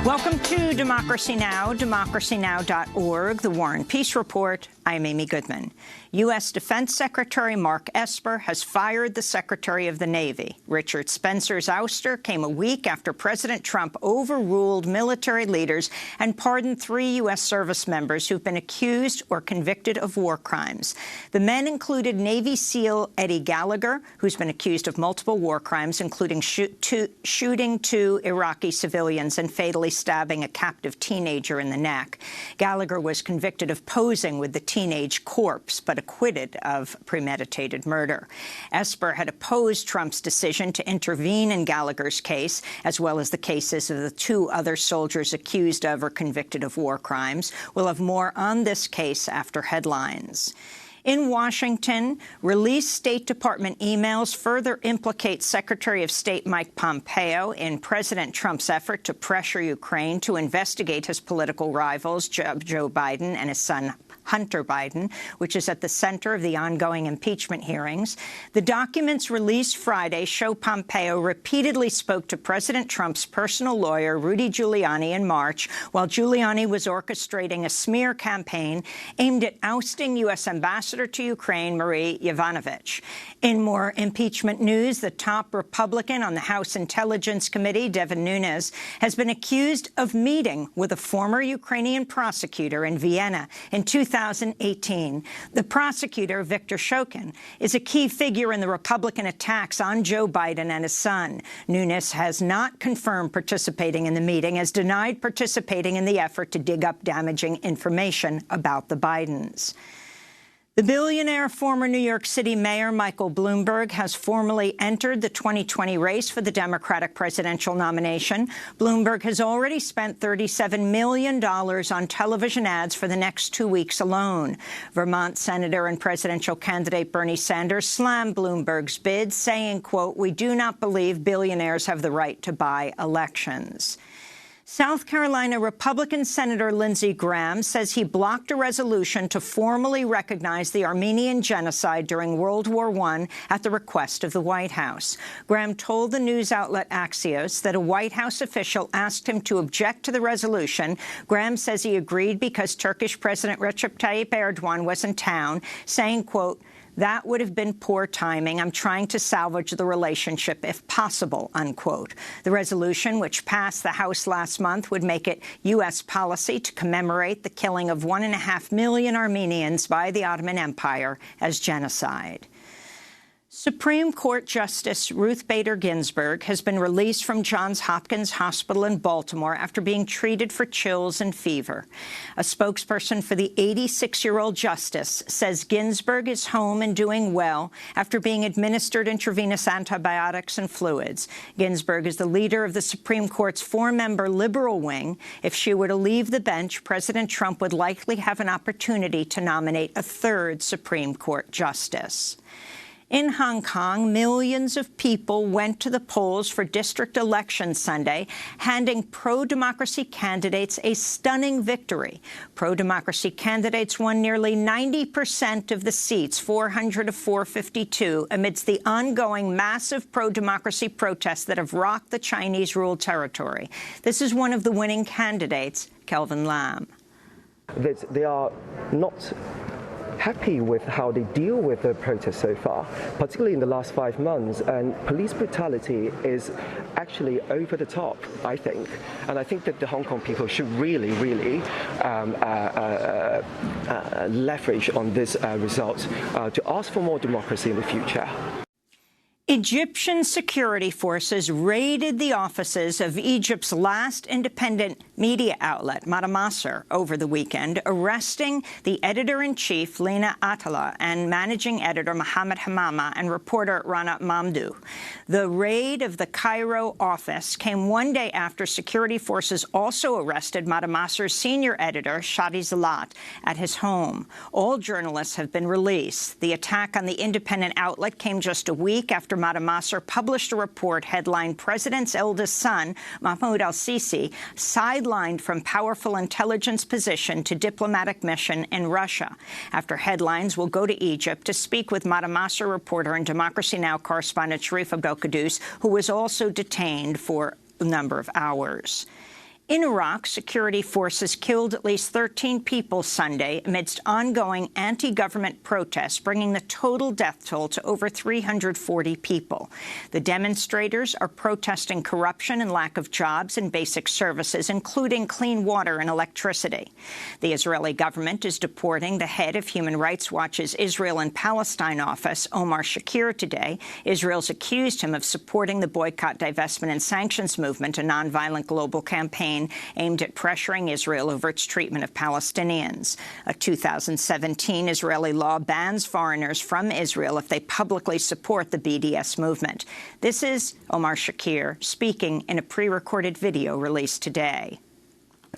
Welcome to Democracy Now!, democracynow.org, The War and Peace Report. I'm Amy Goodman. U.S. Defense Secretary Mark Esper has fired the Secretary of the Navy. Richard Spencer's ouster came a week after President Trump overruled military leaders and pardoned 3 U.S. service members who've been accused or convicted of war crimes. The men included Navy SEAL Eddie Gallagher, who's been accused of multiple war crimes, including shooting 2 Iraqi civilians and fatally stabbing a captive teenager in the neck. Gallagher was convicted of posing with the teenage corpse, but acquitted of premeditated murder. Esper had opposed Trump's decision to intervene in Gallagher's case, as well as the cases of the 2 other soldiers accused of or convicted of war crimes. We'll have more on this case after headlines. In Washington, released State Department emails further implicate Secretary of State Mike Pompeo in President Trump's effort to pressure Ukraine to investigate his political rivals, Joe Biden and his son Hunter Biden, which is at the center of the ongoing impeachment hearings. The documents released Friday show Pompeo repeatedly spoke to President Trump's personal lawyer, Rudy Giuliani, in March, while Giuliani was orchestrating a smear campaign aimed at ousting U.S. Ambassador to Ukraine, Marie Yovanovitch. In more impeachment news, the top Republican on the House Intelligence Committee, Devin Nunes, has been accused of meeting with a former Ukrainian prosecutor in Vienna in 2018. The prosecutor, Viktor Shokin, is a key figure in the Republican attacks on Joe Biden and his son. Nunes has not confirmed participating in the meeting, has denied participating in the effort to dig up damaging information about the Bidens. The billionaire former New York City Mayor Michael Bloomberg has formally entered the 2020 race for the Democratic presidential nomination. Bloomberg has already spent $37 million on television ads for the next 2 weeks alone. Vermont Senator and presidential candidate Bernie Sanders slammed Bloomberg's bid, saying, quote, "We do not believe billionaires have the right to buy elections." South Carolina Republican Senator Lindsey Graham says he blocked a resolution to formally recognize the Armenian genocide during World War I at the request of the White House. Graham told the news outlet Axios that a White House official asked him to object to the resolution. Graham says he agreed because Turkish President Recep Tayyip Erdogan was in town, saying, quote, "That would have been poor timing. I'm trying to salvage the relationship if possible," unquote. The resolution, which passed the House last month, would make it U.S. policy to commemorate the killing of 1.5 million Armenians by the Ottoman Empire as genocide. Supreme Court Justice Ruth Bader Ginsburg has been released from Johns Hopkins Hospital in Baltimore after being treated for chills and fever. A spokesperson for the 86-year-old justice says Ginsburg is home and doing well after being administered intravenous antibiotics and fluids. Ginsburg is the leader of the Supreme Court's 4-member liberal wing. If she were to leave the bench, President Trump would likely have an opportunity to nominate a 3rd Supreme Court justice. In Hong Kong, millions of people went to the polls for district elections Sunday, handing pro-democracy candidates a stunning victory. Pro-democracy candidates won nearly 90% of the seats, 400 of 452, amidst the ongoing massive pro-democracy protests that have rocked the Chinese-ruled territory. This is one of the winning candidates, Kelvin Lam. They are not happy with how they deal with the protests so far, particularly in the last 5 months. And police brutality is actually over the top, I think. And I think that the Hong Kong people should really leverage on this result to ask for more democracy in the future. Egyptian security forces raided the offices of Egypt's last independent media outlet, Madamasar, over the weekend, arresting the editor-in-chief, Lina Atala, and managing editor, Mohammed Hamama, and reporter, Rana Mamdouh. The raid of the Cairo office came 1 day after security forces also arrested Madamasar's senior editor, Shadi Zalat, at his home. All journalists have been released. The attack on the independent outlet came just a week after Madamasar published a report headlined "President's Eldest Son, Mahmoud al-Sisi, Sidelined from Powerful Intelligence Position to Diplomatic Mission in Russia." After headlines, we'll go to Egypt to speak with Madamasar reporter and Democracy Now! Correspondent Sharif Abdel-Quddus, who was also detained for a number of hours. In Iraq, security forces killed at least 13 people Sunday amidst ongoing anti-government protests, bringing the total death toll to over 340 people. The demonstrators are protesting corruption and lack of jobs and basic services, including clean water and electricity. The Israeli government is deporting the head of Human Rights Watch's Israel and Palestine office, Omar Shakir, today. Israel's accused him of supporting the boycott, divestment and sanctions movement, a nonviolent global campaign aimed at pressuring Israel over its treatment of Palestinians. A 2017 Israeli law bans foreigners from Israel if they publicly support the BDS movement. This is Omar Shakir speaking in a pre-recorded video released today.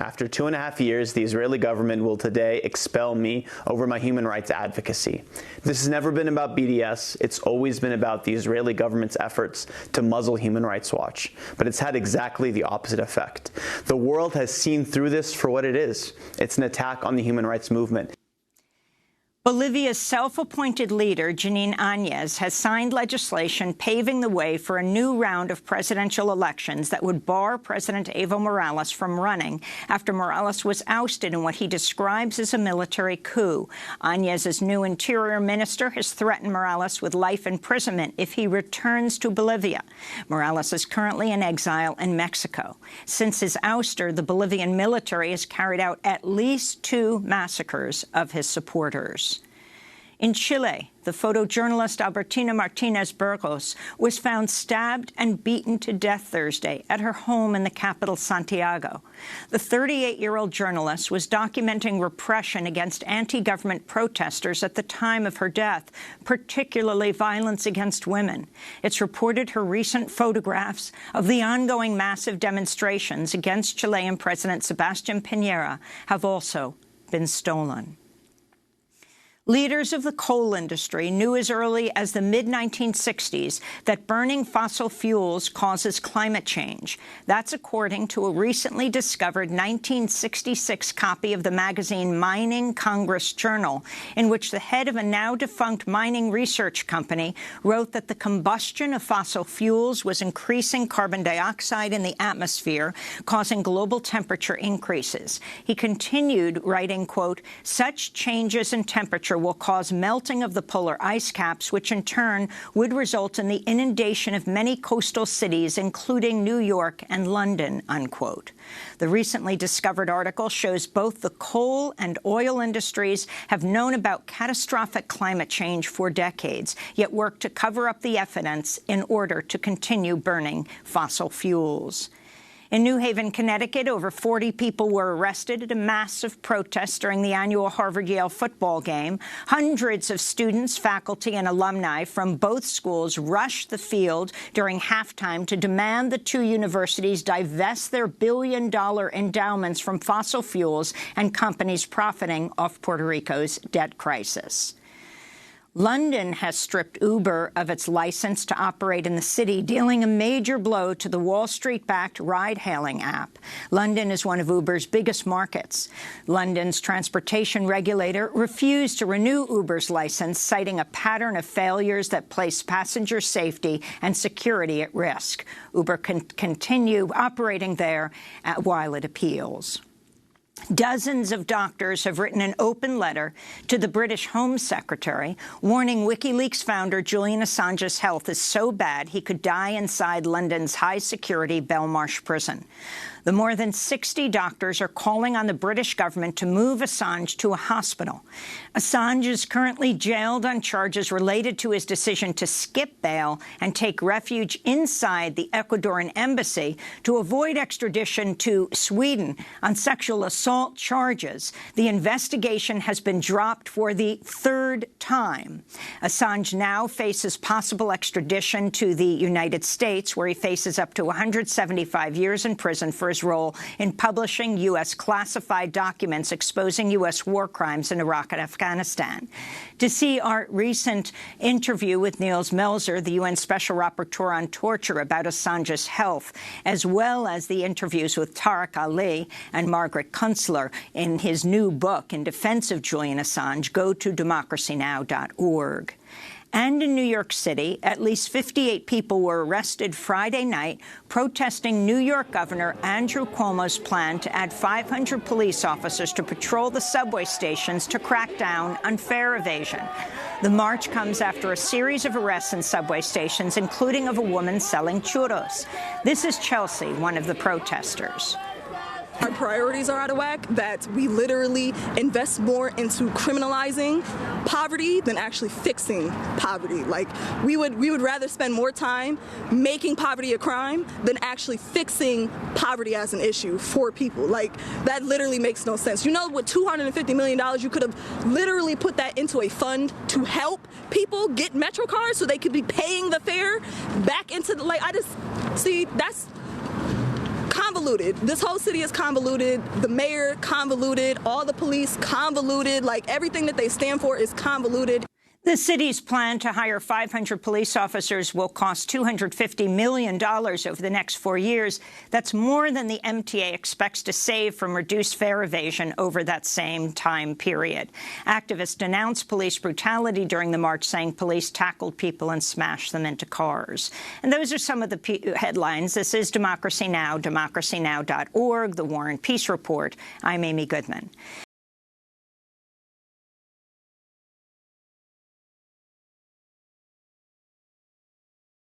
After 2.5 years, the Israeli government will today expel me over my human rights advocacy. This has never been about BDS. It's always been about the Israeli government's efforts to muzzle Human Rights Watch. But it's had exactly the opposite effect. The world has seen through this for what it is. It's an attack on the human rights movement. Bolivia's self-appointed leader, Jeanine Áñez, has signed legislation paving the way for a new round of presidential elections that would bar President Evo Morales from running after Morales was ousted in what he describes as a military coup. Áñez's new interior minister has threatened Morales with life imprisonment if he returns to Bolivia. Morales is currently in exile in Mexico. Since his ouster, the Bolivian military has carried out at least 2 massacres of his supporters. In Chile, the photojournalist Albertina Martinez Burgos was found stabbed and beaten to death Thursday at her home in the capital, Santiago. The 38-year-old journalist was documenting repression against anti-government protesters at the time of her death, particularly violence against women. It's reported her recent photographs of the ongoing massive demonstrations against Chilean President Sebastián Piñera have also been stolen. Leaders of the coal industry knew as early as the mid-1960s that burning fossil fuels causes climate change. That's according to a recently discovered 1966 copy of the magazine Mining Congress Journal, in which the head of a now-defunct mining research company wrote that the combustion of fossil fuels was increasing carbon dioxide in the atmosphere, causing global temperature increases. He continued writing, quote, "Such changes in temperature will cause melting of the polar ice caps, which in turn would result in the inundation of many coastal cities, including New York and London," unquote. The recently discovered article shows both the coal and oil industries have known about catastrophic climate change for decades, yet work to cover up the evidence in order to continue burning fossil fuels. In New Haven, Connecticut, over 40 people were arrested at a massive protest during the annual Harvard-Yale football game. Hundreds of students, faculty, and alumni from both schools rushed the field during halftime to demand the 2 universities divest their billion-dollar endowments from fossil fuels and companies profiting off Puerto Rico's debt crisis. London has stripped Uber of its license to operate in the city, dealing a major blow to the Wall Street-backed ride-hailing app. London is one of Uber's biggest markets. London's transportation regulator refused to renew Uber's license, citing a pattern of failures that place passenger safety and security at risk. Uber can continue operating there while it appeals. Dozens of doctors have written an open letter to the British Home Secretary, warning WikiLeaks founder Julian Assange's health is so bad he could die inside London's high-security Belmarsh prison. The more than 60 doctors are calling on the British government to move Assange to a hospital. Assange is currently jailed on charges related to his decision to skip bail and take refuge inside the Ecuadorian embassy to avoid extradition to Sweden on sexual assault charges. The investigation has been dropped for the 3rd time. Assange now faces possible extradition to the United States, where he faces up to 175 years in prison for his role in publishing U.S. classified documents exposing U.S. war crimes in Iraq and Afghanistan. To see our recent interview with Niels Melzer, the UN Special Rapporteur on Torture, about Assange's health, as well as the interviews with Tariq Ali and Margaret Kunstler in his new book in defense of Julian Assange, go to democracynow.org. And in New York City, at least 58 people were arrested Friday night protesting New York Governor Andrew Cuomo's plan to add 500 police officers to patrol the subway stations to crack down on fare evasion. The march comes after a series of arrests in subway stations, including of a woman selling churros. This is Chelsea, one of the protesters. Our priorities are out of whack, that we literally invest more into criminalizing poverty than actually fixing poverty. Like, we would rather spend more time making poverty a crime than actually fixing poverty as an issue for people. Like, that literally makes no sense. You know, with $250 million, you could have literally put that into a fund to help people get Metro cards so they could be paying the fare back into the, that's convoluted. This whole city is convoluted. The mayor, convoluted. All the police, convoluted. Like, everything that they stand for is convoluted. The city's plan to hire 500 police officers will cost $250 million over the next 4 years. That's more than the MTA expects to save from reduced fare evasion over that same time period. Activists denounced police brutality during the march, saying police tackled people and smashed them into cars. And those are some of the headlines. This is Democracy Now!, democracynow.org, The War and Peace Report. I'm Amy Goodman.